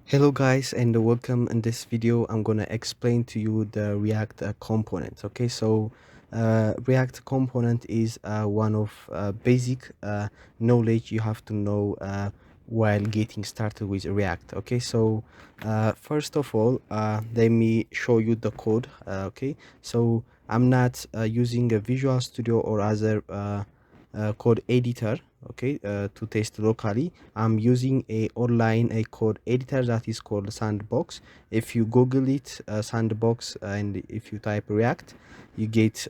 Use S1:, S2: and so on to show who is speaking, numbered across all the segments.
S1: Hello guys, and welcome. In this video I'm gonna explain to you the React component. Okay, so React component is one of basic knowledge you have to know while getting started with React. Okay, so first of all, let me show you the code. Okay, so I'm not using a Visual Studio or other code editor, okay, to test locally. I'm using a code editor that is called Sandbox. If you google it, Sandbox, and if you type React, you get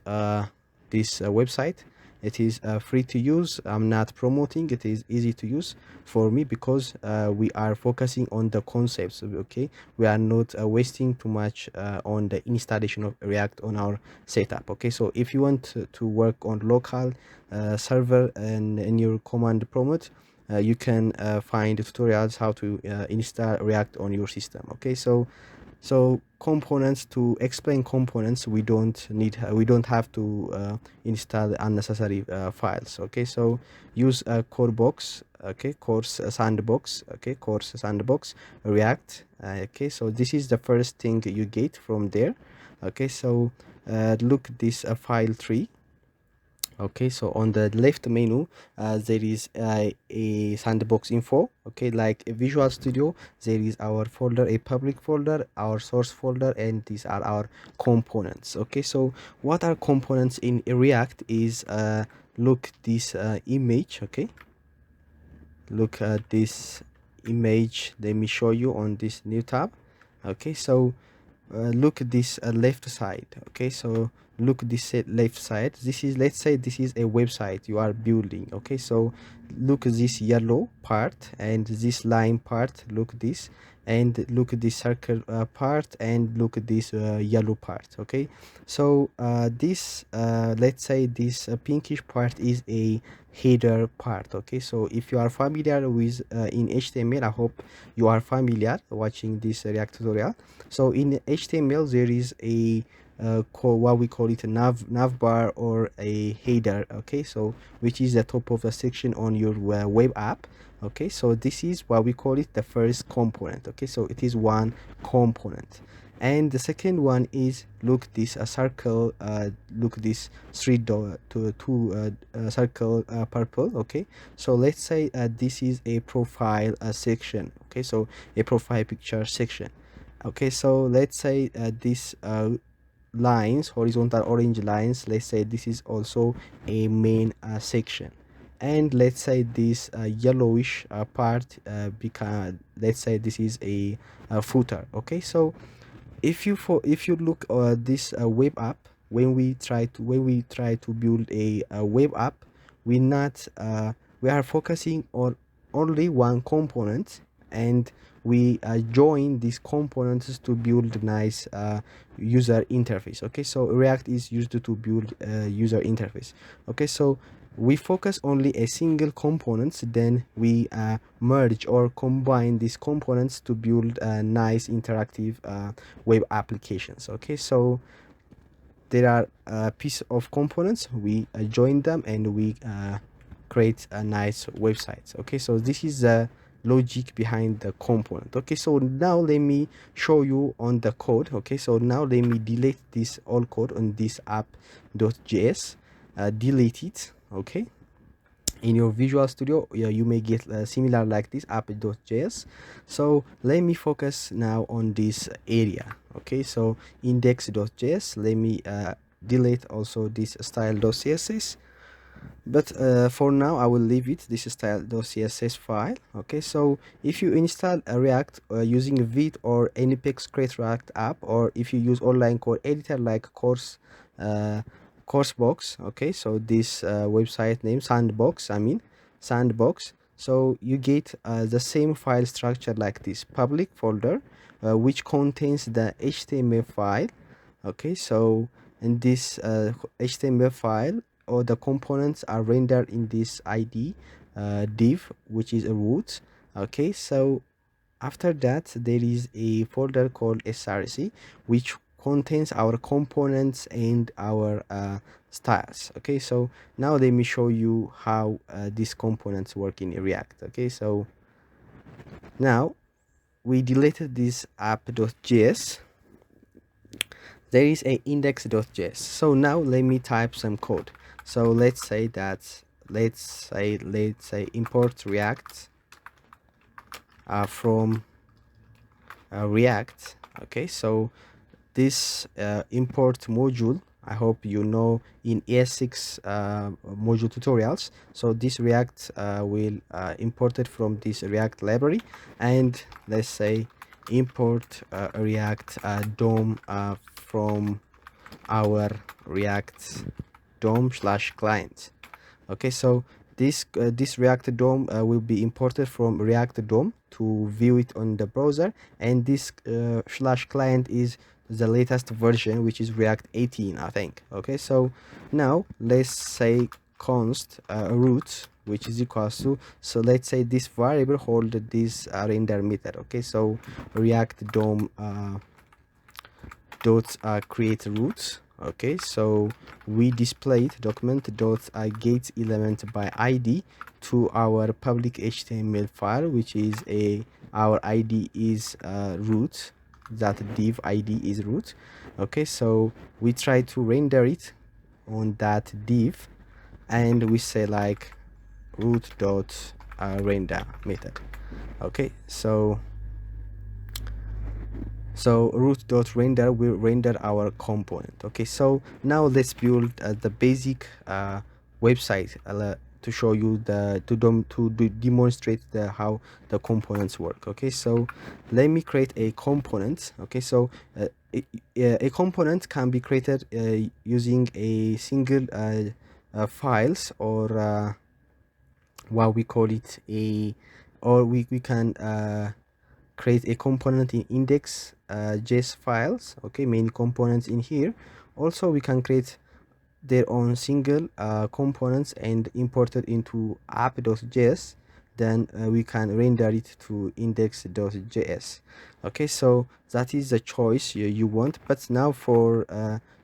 S1: this website. It is free to use. I'm not promoting. It is easy to use for me because we are focusing on the concepts. Okay, we are not wasting too much on the installation of React on our setup. Okay, so if you want to work on local server and in your command prompt, you can find tutorials how to install React on your system. Okay, so components, to explain components, we don't have to install unnecessary files. Okay, so use a core box, okay, course sandbox, okay, course sandbox React. Okay, so this is the first thing you get from there. Okay, so look this file tree. Okay, so on the left menu there is a sandbox info. Okay, like a Visual Studio, there is our folder, a public folder, our source folder, and these are our components. Okay, so what are components in React is look this image. Okay, look at this image. Let me show you on this new tab. Okay, so look at this left side. Okay, so look this left side. This is, let's say this is a website you are building. Okay, so look at this yellow part and this line part. Look this, and look at this circle part, and look at this yellow part. Okay, so this let's say this pinkish part is a header part. Okay, so if you are familiar with in HTML, I hope you are familiar watching this React tutorial. So in HTML there is a what we call it a nav bar or a header. Okay, so which is the top of the section on your web app. Okay, so this is what we call it the first component. Okay, so it is one component. And the second one is, look this circle, look this three dot to two circle purple. Okay, so let's say this is a profile section. Okay, so a profile picture section. Okay, so let's say this lines, horizontal orange lines, let's say this is also a main section. And let's say this yellowish part become, let's say this is a footer. Okay, so if you look this web app, when we try to build a web app, we not we are focusing on only one component, and we join these components to build nice user interface. Okay, so React is used to build user interface. Okay, so we focus only a single components, then we merge or combine these components to build nice interactive web applications. Okay, so there are a piece of components, we join them, and we create a nice website. Okay, so this is the logic behind the component. Okay, so now let me show you on the code. Okay, so now let me delete this all code on this app.js. Delete it. Okay, in your Visual Studio, yeah, you may get similar like this app.js. So let me focus now on this area. Okay, so index.js, let me delete also this style.css, but for now I will leave it, this style.css file. Okay, so if you install a React using Vite or Npx Create React app, or if you use online code editor like Coursebox. Okay, so this website name Sandbox, I mean Sandbox, so you get the same file structure like this public folder which contains the HTML file. Okay, so in this HTML file, all the components are rendered in this id div, which is a root. Okay, so after that there is a folder called src, which contains our components and our styles. Okay, so now let me show you how these components work in React. Okay, so now we deleted this app.js. There is a index.js. So now let me type some code. So let's say that let's say import React from React. Okay, so this import module, I hope you know in ES6 module tutorials. So this React will import it from this React library, and let's say import React DOM from our React DOM / client. Okay, so this React DOM will be imported from React DOM to view it on the browser, and this / client is the latest version, which is React 18, I think. Okay, so now let's say const root, which is equals to, so let's say this variable hold this render method. Okay, so React DOM dot create root. Okay, so we displayed document dot get element by id to our public HTML file, which is our id is root, that div id is root. Okay, so we try to render it on that div, and we say like root dot render method. Okay, so root.render will render our component. Okay, so now let's build the basic website to show you demonstrate how the components work. Okay, so let me create a component. Okay, so a component can be created using a single files, or what we call it or we can create a component in index JS files. Okay, main components in here. Also, we can create their own single components and import it into app.js. Then we can render it to index.js. Okay, so that is the choice you want. But now for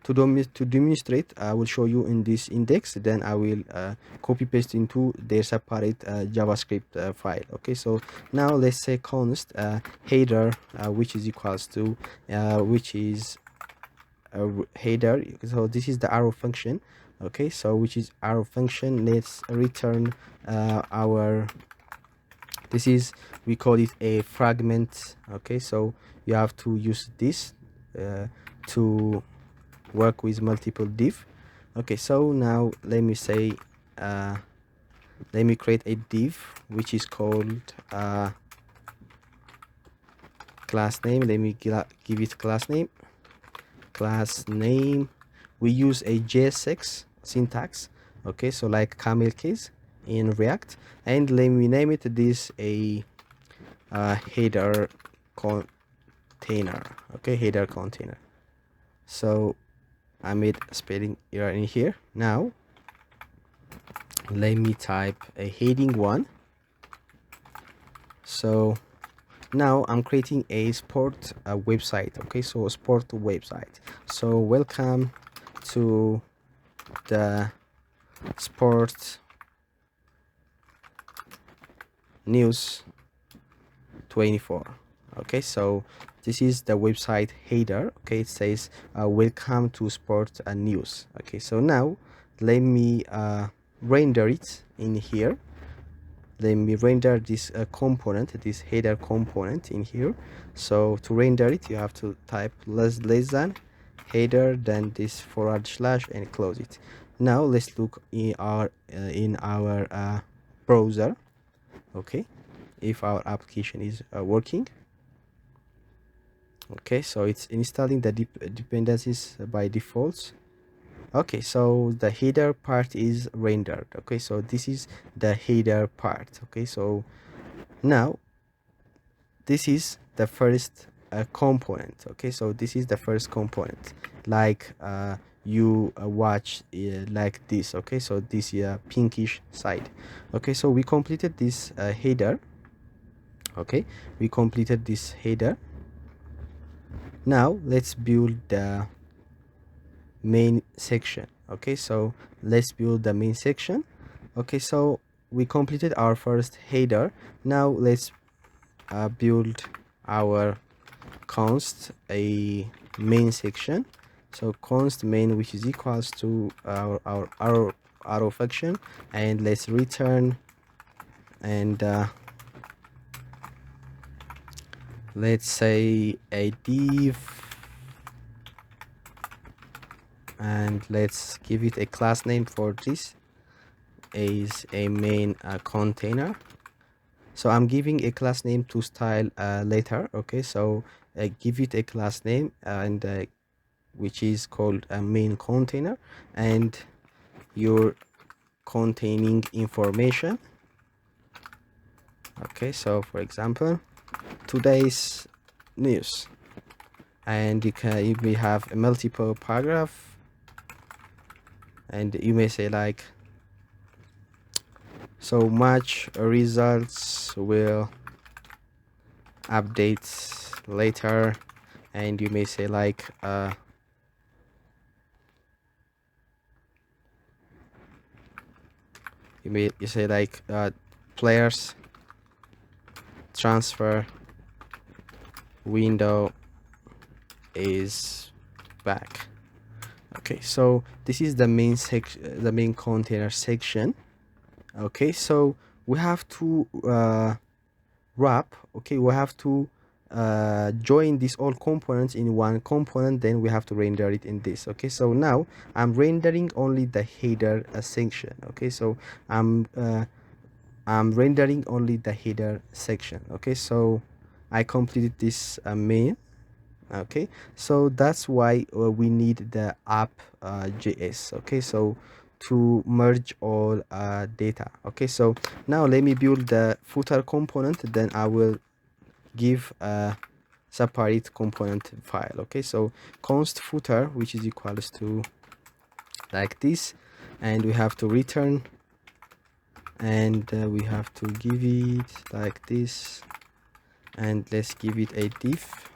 S1: to demonstrate, I will show you in this index, then I will copy paste into their separate JavaScript file. Okay, so now let's say const header, which is equals to which is header. So this is the arrow function. Okay, so which is arrow function, let's return our, this is, we call it a fragment. Okay, so you have to use this to work with multiple div. Okay, so now let me say let me create a div which is called class name. Let me give it class name. We use a JSX syntax. Okay, so like camel case in React, and let me name it this a header container. Okay, header container. So I made a spelling error in here. Now let me type a heading 1. So now I'm creating a sport website. Okay, so a sport website. So welcome to the sport news 24. Okay, so this is the website header. Okay, it says welcome to sport news. Okay, so now let me render it in here. Let me render this component, this header component in here. So to render it, you have to type less than header, then this / and close it. Now let's look in our browser. Okay, if our application is working. Okay, so it's installing the dependencies by default. Okay, so the header part is rendered. Okay, so this is the header part. Okay, so now this is the first component. Okay, so this is the first component, like you watch like this. Okay, so this pinkish side. Okay, so we completed this header. Okay, we completed this header. Now let's build the main section. Okay, so let's build the main section. Okay, so we completed our first header. Now let's build our const a main section. So const main, which is equals to our arrow function, and let's return, and let's say a div, and let's give it a class name for this is a main container. So I'm giving a class name to style later. Okay, so give it a class name, and which is called a main container, and you're containing information. Okay, so for example, today's news, and you may have a multiple paragraph, and you may say like, so much results will update later, and you may say like you say like players transfer window is back. Okay, so this is the main the main container section. Okay, so we have to wrap, okay, we have to join these all components in one component, then we have to render it in this. Okay, so now I'm rendering only the header section. Okay, so I'm rendering only the header section. Okay, so I completed this main. Okay, so that's why we need the app JS. Okay, so to merge all data. Okay, so now let me build the footer component, then I will give a separate component file. Okay, so const footer, which is equals to like this, and we have to return, and we have to give it like this, and let's give it a div,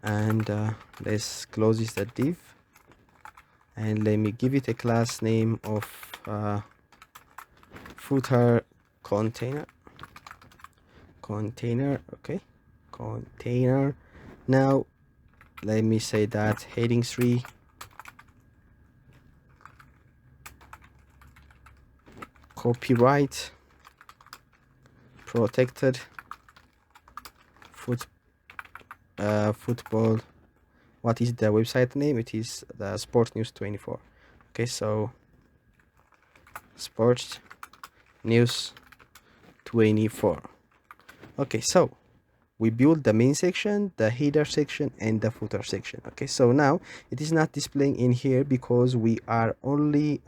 S1: and let's close this the div, and let me give it a class name of footer container. Okay, container. Now let me say that heading 3 copyright protected football. What is the website name? It is the Sport News 24. Okay, so Sports News 24. Okay, so we build the main section, the header section, and the footer section. Okay, so now it is not displaying in here because we are only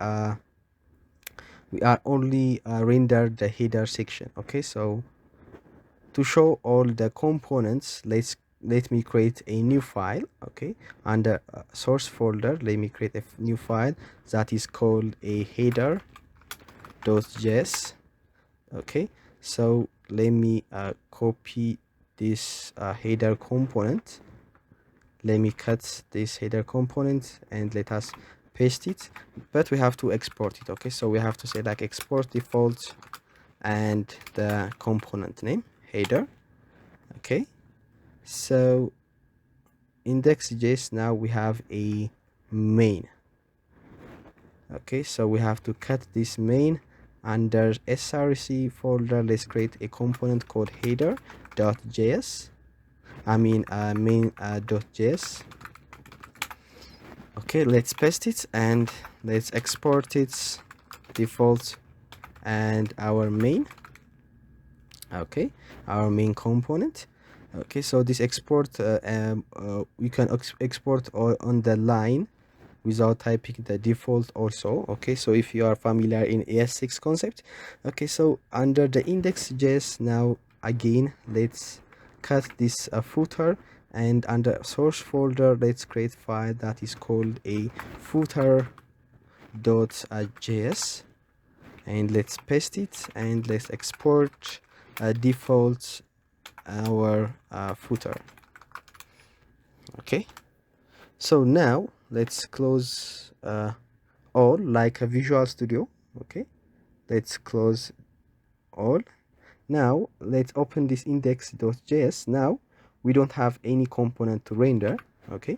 S1: rendered the header section. Okay, so to show all the components, let me create a new file. Okay, under source folder, let me create a new file that is called a header.js. okay, so let me copy this header component. Let me cut this header component and let us paste it, but we have to export it. Okay, so we have to say like export default and the component name header. Okay, so index.js, now we have a main. Okay, so we have to cut this main. Under src folder, let's create a component called header.js. I mean main.js. Okay, let's paste it and let's export its default and our main. Okay, our main component. Okay, so this export you can export on the line without typing the default also. Okay, so if you are familiar in ES6 concept. Okay, so under the index.js, now again let's cut this footer, and under source folder let's create file that is called a footer.js, and let's paste it and let's export default our footer. Okay, so now let's close all like a Visual Studio. Okay, let's close all. Now let's open this index.js. Now we don't have any component to render. Okay,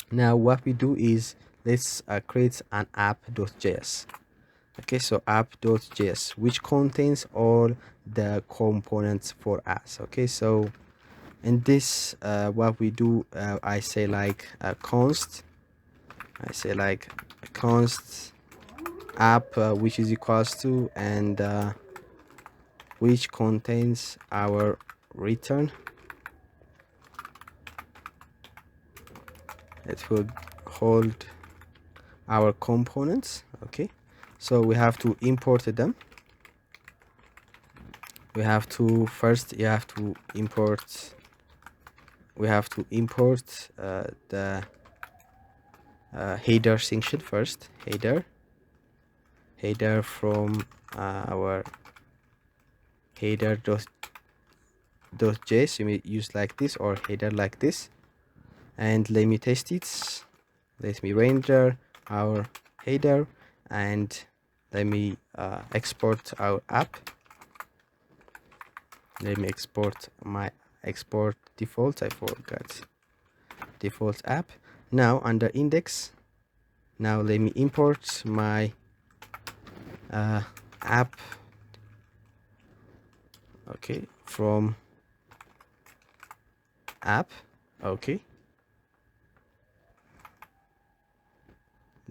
S1: now what we do is let's create an app.js. Okay, so app.js, which contains all the components for us. Okay, so in this what we do, I say like const app, which is equals to, and which contains our return. It will hold our components. Okay, so we have to import them. We have to first import the header section first. Header from our header.js. You may use like this or header like this, and let me test it. Let me render our header, and let me export our app. Let me export my default. I forgot default app. Now under index, now let me import my app. Okay, from app. Okay,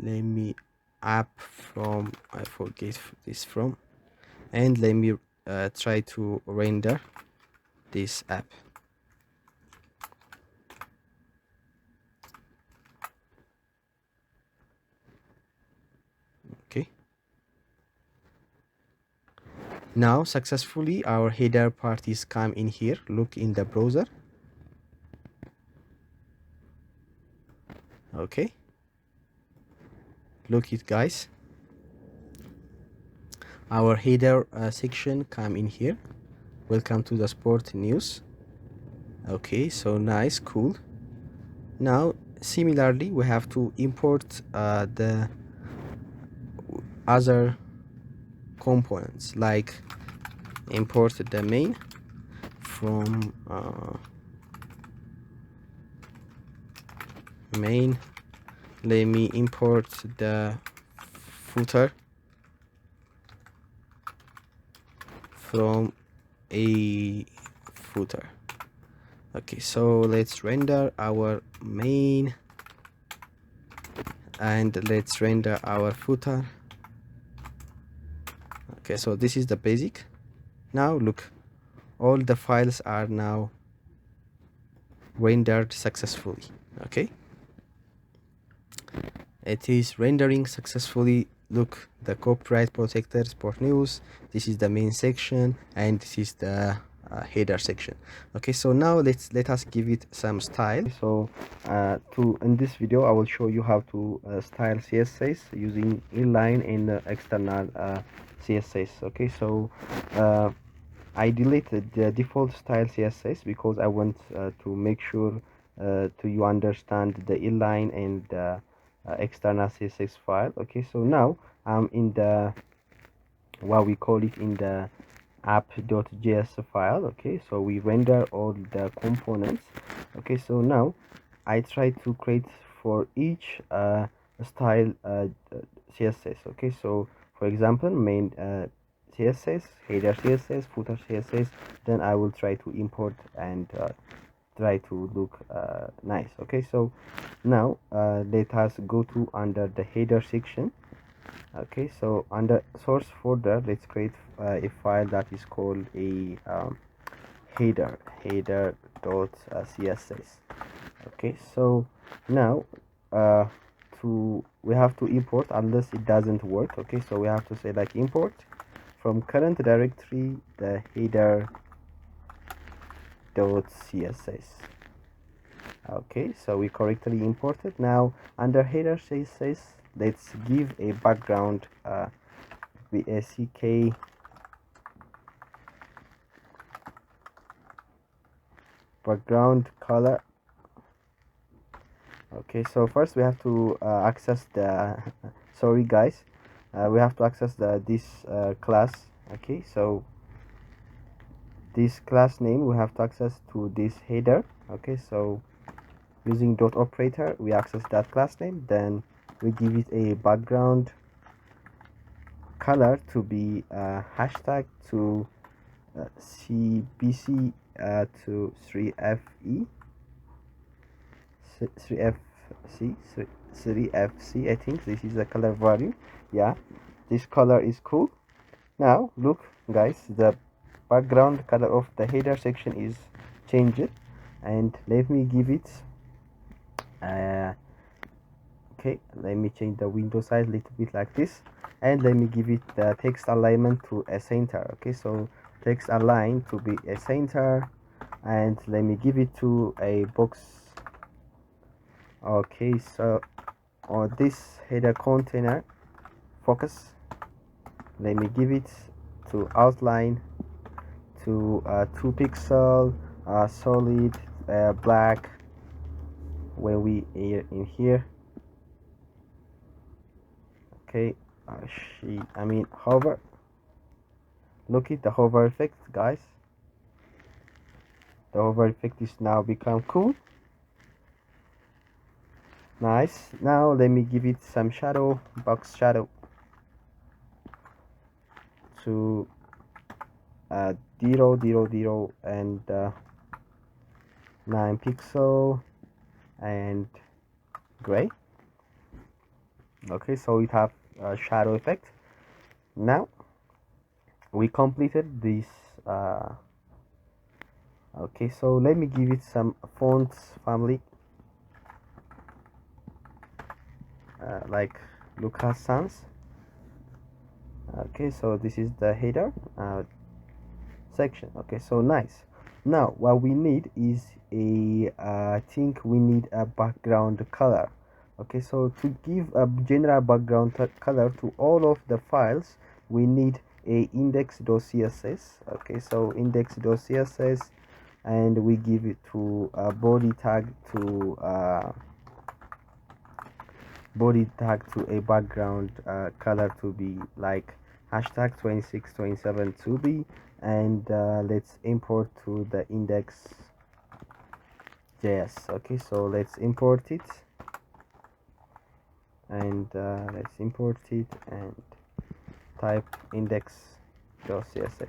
S1: let me app from, I forget this from, and let me try to render this app. Okay, now successfully our header part is come in here. Look in the browser. Okay, look it guys, our header section come in here. Welcome to the sport news. Okay, so nice, cool. Now similarly we have to import the other components, like import the main from main. Let me import the footer from a footer. Okay, so let's render our main and let's render our footer. Okay, so this is the basic. Now look, all the files are now rendered successfully. Okay, it is rendering successfully. Look, the copyright protected sport news, this is the main section, and this is the header section. Okay, so now let us give it some style. So in this video I will show you how to style css using inline and external css. Okay, so I deleted the default style css because I want to make sure to you understand the inline and external css file. Okay, so now I'm in the what we call it in the app.js file. Okay, so we render all the components. Okay, so now I try to create for each style css. Okay, so for example, main css, header css, footer css, then I will try to import and try to look nice. Okay, so now let us go to under the header section. Okay, so under source folder, let's create a file that is called a header.css. Okay, so now we have to import unless it doesn't work. Okay, so we have to say like import from current directory the header.css. Okay, so we correctly imported. Now under header css, let's give a background VACK background color. Okay, so first we have to access the sorry guys, we have to access this class. Okay, so this class name, we have to access to this header. Okay, so using dot operator we access that class name, then we give it a background color to be hashtag to cbc to 3fe 3fc 3fc. I think this is the color value. Yeah, this color is cool. Now look guys, the background color of the header section is changed, and let me give it okay, let me change the window size a little bit like this, and let me give it the text alignment to a center. Okay, so text align to be a center, and let me give it to a box. Okay, so on this header container focus, let me give it to outline to 2 pixel solid black. When we in here, okay, I mean hover, look at the hover effect guys. The hover effect is now become cool, nice. Now let me give it some shadow, box shadow to 0 0 0 and 9 pixel and gray. Okay, so it have a shadow effect. Now we completed this okay, so let me give it some fonts family like Lucas Sans. Okay, so this is the header section. Okay, so nice. Now what we need is a I think we need a background color. Okay, so to give a general background color to all of the files, we need a index.css. Okay, so index.css, and we give it to a body tag to a background color to be like hashtag 2627 to be, and let's import to the index.js. okay, so let's import it, and let's import it and type index.css.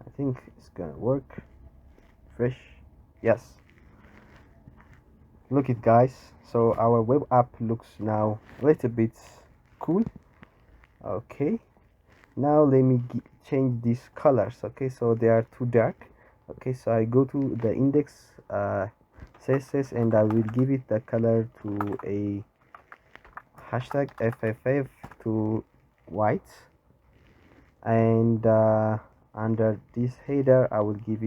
S1: I think it's gonna work. Fresh, yes. Look it guys, so our web app looks now a little bit cool. Okay, now let me change these colors. Okay, so they are too dark. Okay, so I go to the index css, and I will give it the color to a hashtag FFF to white, and under this header I will give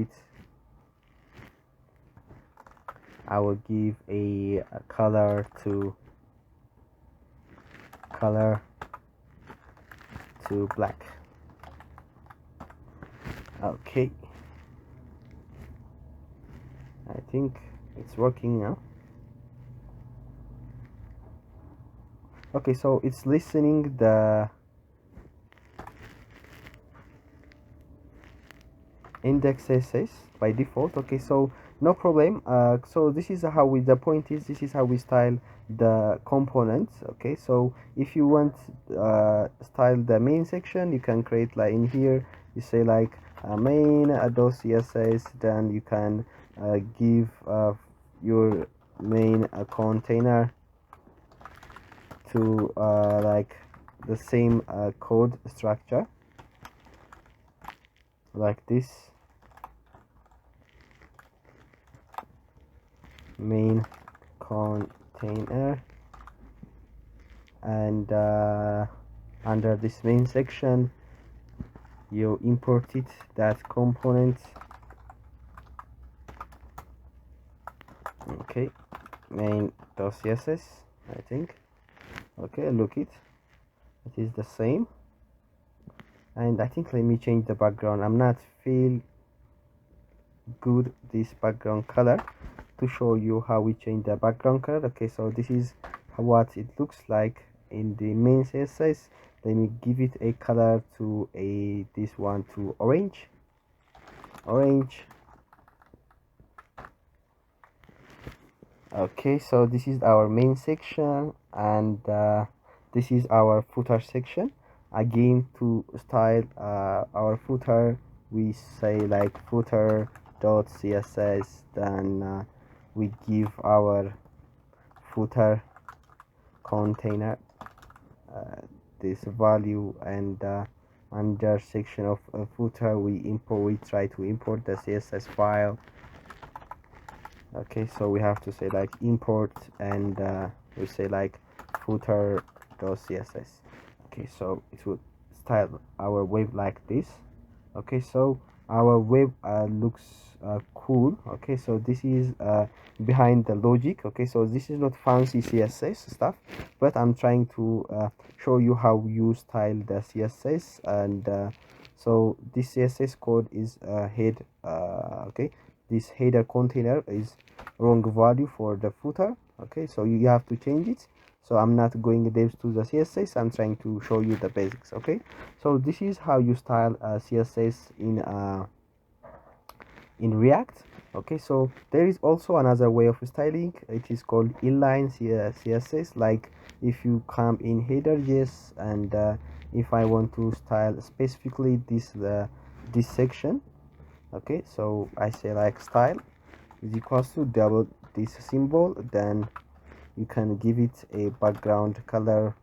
S1: a color to black. Okay, I think it's working now. Okay, so it's listening the index css by default. Okay, so no problem. So this is how the point is, this is how we style the components. Okay, so if you want style the main section, you can create like in here you say like main.css, then you can give your main container to like the same code structure like this, main container, and under this main section you import it that component. Okay, main.css, I think. Okay, look it is the same, and I think let me change the background. I'm not feel good this background color to show you how we change the background color. Okay, so this is what it looks like in the main css. Let me give it a color to this one to orange. orange. Okay, so this is our main section, and this is our footer section. Again, to style our footer, we say like footer dot css, then we give our footer container this value, and under section of footer we try to import the css file. Okay, so we have to say like import, and we say like footer.css. Okay, so it will style our web like this. Okay, so our web looks cool. Okay, so this is behind the logic. Okay, so this is not fancy css stuff, but I'm trying to show you how you style the css, and so this css code is head. Okay, this header container is wrong value for the footer. Okay, so you have to change it. So I'm not going depth to the css, I'm trying to show you the basics. Okay, so this is how you style css in React. Okay, so there is also another way of styling. It is called inline css. Like if you come in header.js, and if I want to style specifically this section. Okay, so I say like style is equals to double this symbol, then you can give it a background color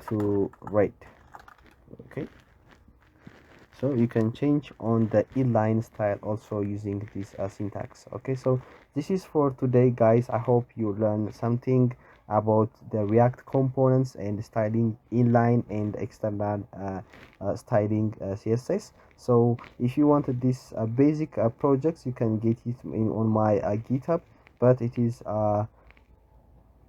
S1: to red. Okay, so you can change on the inline style also using this syntax. Okay, so this is for today, guys. I hope you learn something about the React components and styling inline and external styling css. So if you wanted this basic projects, you can get it on my GitHub, but it is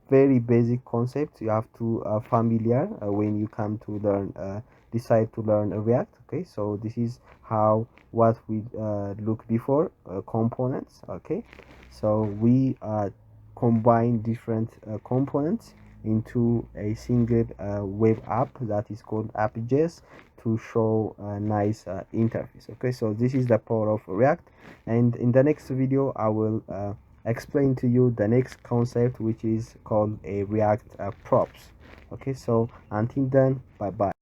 S1: very basic concept. You have to familiar when you come to learn decide to learn React. Okay, so this is how what we look before components. Okay, so we combine different components into a single web app that is called app.js to show a nice interface. Okay, so this is the power of React, and in the next video I will explain to you the next concept, which is called a React props. Okay, so until then, bye bye.